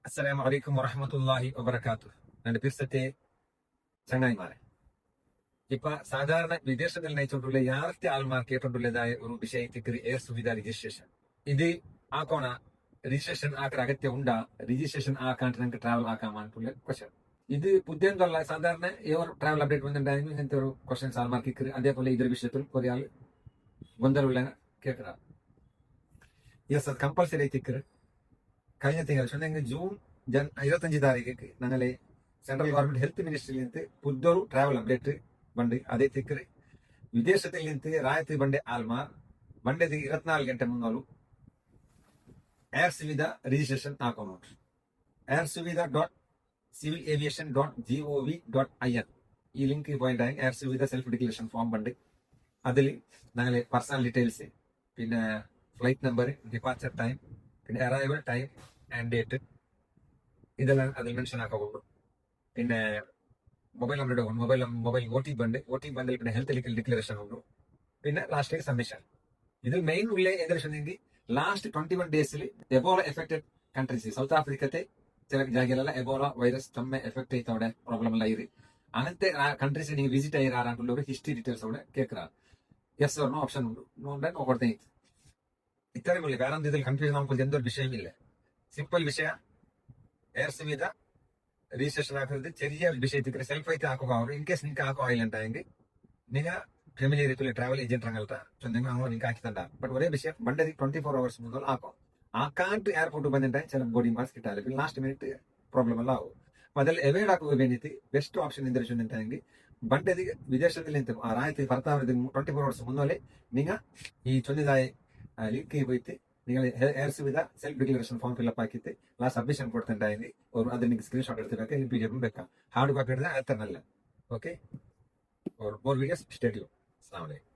അസ്സലാമു അലൈക്കും വറഹ്മത്തുള്ളാഹി വബറകാതുഹു. എന്റെ പിർസത്തെ ചങ്ങായിമാരെ, ഇപ്പൊ സാധാരണ വിദേശത്തിൽ നയിച്ചുകൊണ്ടുള്ള യാർത്തെ ആൾമാർ കേട്ടുള്ളതായ ഒരു വിഷയത്തിക്ക് എയർ സുവിധ രജിസ്ട്രേഷൻ. ഇത് ആക്കോണ രജിസ്ട്രേഷൻ ആക്കാൻ അഗത്യം ഉണ്ടാ? രജിസ്ട്രേഷൻ ആക്കാണ്ട് നിങ്ങൾക്ക് ട്രാവൽ ആക്കാമാനുള്ള ക്വസ്റ്റൻ. ഇത് പുതിയ സാധാരണ ഏവർ ട്രാവൽ അപ്ഡേറ്റ് വന്നിട്ടുണ്ടായിരുന്നു. ഇങ്ങനത്തെ ഒരു ക്വസ്റ്റൻസ് ആൾമാർക്ക് അതേപോലെ ഇതൊരു വിഷയത്തിൽ കുറെ ആൾ ಗೊಂದലുള്ള കേൾക്കുക. യെസ്, അത് കമ്പൽസറി ആയിട്ട് കഴിഞ്ഞ തിങ്കളാഴ്ച ജൂൺ 25 താരീഖിക്ക് ഞങ്ങളെ സെൻട്രൽ ഗവൺമെന്റ് ഹെൽത്ത് മിനിസ്ട്രിയിൽ നിന്ന് പുതിയൊരു ട്രാവൽ അപ്ഡേറ്റ് ಬಂದು ಅದೇ ತಿಕ್ಕರೆ ವಿದೇಶದಲ್ಲಿ ನಿಂತು ರಾಯತಿ ಬಂಡೆ ಆಲ್ಮಾರ್ ಬಂಡೆದ 24 ಗಂಟೆ ಮುನ್ನೋಲು ಏರ್ ಸುವಿಧಾ ರಿಜಿಸ್ಟ್ರೇಷನ್ ಹಾಕೋಣ. ಏರ್ ಸುವಿಧಾ .civilaviation.gov.in ഈ ലിങ്ക് പോയിട്ട് air Suvidha self declaration form ഉണ്ട്. അതിൽ ഞങ്ങളെ പേഴ്സണൽ ഡീറ്റെയിൽസ്, പിന്നെ ഫ്ലൈറ്റ് നമ്പർ, ഡിപ്പാർച്ചർ ടൈം, പിന്നെ അറൈവൽ ടൈം ആൻഡ് ഡേറ്റ് ഇതെല്ലാം അതിൽ മെൻഷൻ ആക്കാവുള്ളൂ. പിന്നെ മൊബൈൽ നമ്പർ ഇടും, മൊബൈൽ ഒ ടി പി ഉണ്ട്. ഒ ടി പി ബണ്ടിൽ പിന്നെ ഹെൽത്ത് ഡിക്ലറേഷൻ ഉണ്ട്. പിന്നെ ലാസ്റ്റ് സബ്മിഷൻ. ഇതിൽ മെയിൻ ഉള്ള ഏകദേശം ലാസ്റ്റ് 21 ഡേയ്സിൽ എബോള എഫക്റ്റഡ് കൺട്രീസ്, സൗത്ത് ആഫ്രിക്കത്തെ ചില ജാഗയിലെಲ್ಲ എബോള വൈറസ് തമ്മെ എഫക്ട് ചെയ്ത അവിടെ പ്രോബ്ലം എല്ലാം ഇരു അങ്ങനത്തെ കൺട്രീസ് നിങ്ങൾ വിസിറ്റ് ആയിരാറാണ്ടുള്ള ഒരു ഹിസ്റ്ററി ഡീറ്റെയിൽസ് അവിടെ കേൾക്കുക. യെസ് ഓർ നോ ഓപ്ഷൻ ഉണ്ട്. നോക്കട്ടെ, ഇത്രയും ഉള്ളു. വേറെ ഇതിൽ കൺഫ്യൂഷൻ നമുക്ക് എന്തൊരു വിഷയമില്ല. സിമ്പിൾ വിഷയ. എയർ സുവിധ രജിസ്ട്രേഷൻ ആക്കുന്നത് ചെറിയ വിഷയത്തിൽ സെൽഫ് ആയിട്ട് ആക്കുക. ഇൻ കേസ് നിങ്ങൾക്ക് ആക്കുക ആയില്ലെങ്കിൽ നിങ്ങൾ ഫെമിലിയർ ರೀತಿಯಲ್ಲಿ ಟ್ರಾವೆಲ್ ಏಜೆಂಟ್ ರಂಗಲ್ತಾ ಚಂದಂಗ ಅಂಗೋ ನಿಂಗೆ ಹಾಕಿತಂಡ. ಬಟ್ ಒರೇ ವಿಷಯ ಬಂಡದಿ 24 hours ಮುಂದೆ ಹಾಕೋ ಆಕಾಂಟ್ ಏರ್ಪೋರ್ಟ್ ಬಂದಿಟ್ಟ ചില ബോഡി മാസ്ക് ഇട്ടാൽ പിന്നെ ലാസ്റ്റ് മിനിറ്റ് പ്രോബ്ലം എല്ലാം ആവും. അപ്പൊ അതിൽ അവോയ്ഡ് ആക്കുക വേണ്ടിയിട്ട് ಬೆಸ್ಟ್ ಆಪ್ಷನ್ ಎಂದರೆ ಚಂದಂಗೆ ಬಂಡದಿ ವಿದೇಶದಲ್ಲಿ ನಿಂತು ಆ ರಾಯ್ತಿ ಬರ್ತಾವ್ರದ್ದು 24 hours മുന്നോലെ നിങ്ങൾ ഈ ചൊല്ലിതായ ലിങ്ക് പോയിട്ട് നിങ്ങൾ air Suvidha self declaration form fill up ആക്കിയിട്ട് ലാസ്റ്റ് സബ്മിഷൻ കൊടുത്തിട്ടുണ്ടായെങ്കിൽ അത് നിങ്ങൾക്ക് സ്ക്രീൻഷോട്ട് എടുത്ത് വെക്കാം. PDF വെക്കാം. ഹാർഡ് കോപ്പി എടുത്താൽ അത്ര നല്ല. Okay, more videos, stay tuned. Assalamu alaikum.